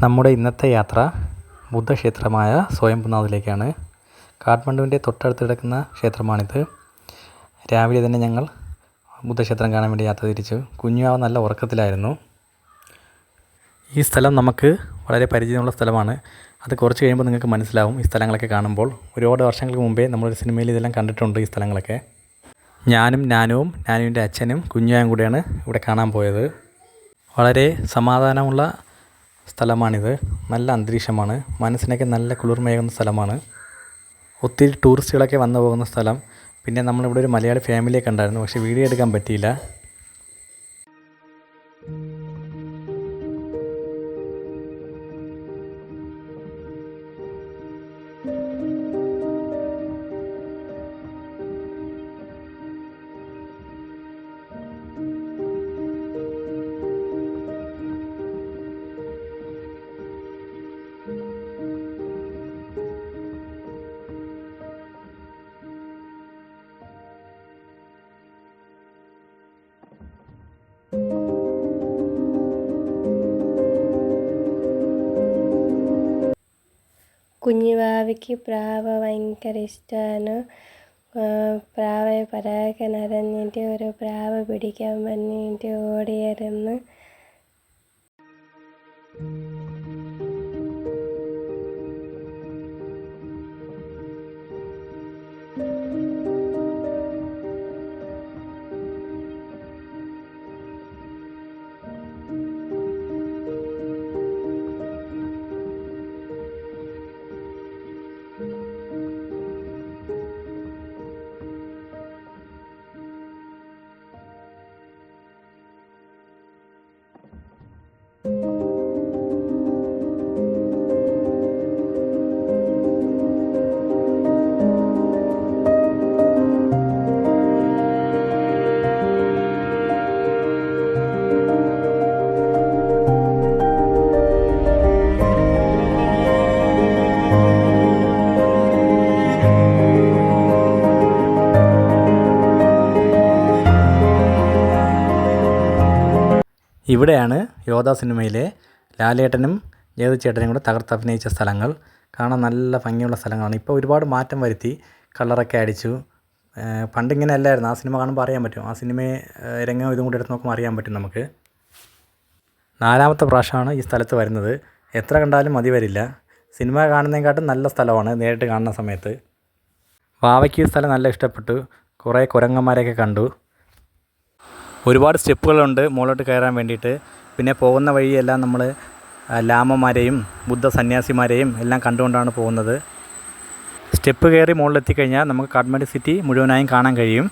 നമ്മുടെ ഇന്നത്തെ യാത്ര ബുദ്ധക്ഷേത്രമായ സ്വയംഭൂനാഥിലേക്കാണ്. കാഠ്മണ്ഡുവിൻ്റെ തൊട്ടടുത്ത് കിടക്കുന്ന ക്ഷേത്രമാണിത്. രാവിലെ തന്നെ ഞങ്ങൾ ബുദ്ധക്ഷേത്രം കാണാൻ വേണ്ടി യാത്ര തിരിച്ചു. കുഞ്ഞുവാവ നല്ല ഉറക്കത്തിലായിരുന്നു. ഈ സ്ഥലം നമുക്ക് വളരെ പരിചയമുള്ള സ്ഥലമാണ്. അത് കുറച്ച് കഴിയുമ്പോൾ നിങ്ങൾക്ക് മനസ്സിലാവും ഈ സ്ഥലങ്ങളൊക്കെ കാണുമ്പോൾ. ഒരുപാട് വർഷങ്ങൾക്ക് മുമ്പേ നമ്മളൊരു സിനിമയിൽ ഇതെല്ലാം കണ്ടിട്ടുണ്ട് ഈ സ്ഥലങ്ങളൊക്കെ. നാനുവിൻ്റെ അച്ഛനും കുഞ്ഞുവായും കൂടെയാണ് ഇവിടെ കാണാൻ പോയത്. വളരെ സമാധാനമുള്ള സ്ഥലമാണിത്. നല്ല അന്തരീക്ഷമാണ്, മനസ്സിനൊക്കെ നല്ല കുളിർമയേകുന്ന സ്ഥലമാണ്. ഒത്തിരി ടൂറിസ്റ്റുകളൊക്കെ വന്നു പോകുന്ന സ്ഥലം. പിന്നെ നമ്മളിവിടെ ഒരു മലയാളി ഫാമിലിയെ കണ്ടായിരുന്നു, പക്ഷേ വീഡിയോ എടുക്കാൻ പറ്റിയില്ല. കുഞ്ഞുവാവയ്ക്ക് പ്രാവ് ഭയങ്കര ഇഷ്ടമാണ്. പ്രാവെ പരാക്കെ നനഞ്ഞിട്ട് ഒരു പ്രാവ് പിടിക്കാൻ വേണ്ടിയിട്ട് ഓടിയായിരുന്നു. ഇവിടെയാണ് യോധ സിനിമയിലെ ലാലേട്ടനും ജയതിച്ചേട്ടനും കൂടെ തകർത്തഭിനയിച്ച സ്ഥലങ്ങൾ. കാണാൻ നല്ല ഭംഗിയുള്ള സ്ഥലങ്ങളാണ്. ഇപ്പോൾ ഒരുപാട് മാറ്റം വരുത്തി, കളറൊക്കെ അടിച്ചു. പണ്ടിങ്ങനെ അല്ലായിരുന്നു. ആ സിനിമ കാണുമ്പോൾ അറിയാൻ പറ്റും. ആ സിനിമയെ രംഗം ഇതും കൂടെ എടുത്ത് നോക്കുമ്പോൾ അറിയാൻ പറ്റും നമുക്ക്. 4ാമത്തെ പ്രാവശ്യമാണ് ഈ സ്ഥലത്ത് വരുന്നത്. എത്ര കണ്ടാലും മതി വരില്ല. സിനിമ കാണുന്നതിനെക്കാട്ടും നല്ല സ്ഥലമാണ് നേരിട്ട് കാണുന്ന സമയത്ത്. വാവയ്ക്ക് ഈ സ്ഥലം നല്ല ഇഷ്ടപ്പെട്ടു. കുറേ കുരങ്ങന്മാരെയൊക്കെ കണ്ടു. ഒരുപാട് സ്റ്റെപ്പുകളുണ്ട് മുകളിലോട്ട് കയറാൻ വേണ്ടിയിട്ട്. പിന്നെ പോകുന്ന വഴിയെല്ലാം നമ്മൾ ലാമമാരെയും ബുദ്ധ സന്യാസിമാരെയും എല്ലാം കണ്ടുകൊണ്ടാണ് പോകുന്നത്. സ്റ്റെപ്പ് കയറി മുകളിലെത്തിക്കഴിഞ്ഞാൽ നമുക്ക് കാഠ്മണ്ഡു സിറ്റി മുഴുവനായും കാണാൻ കഴിയും.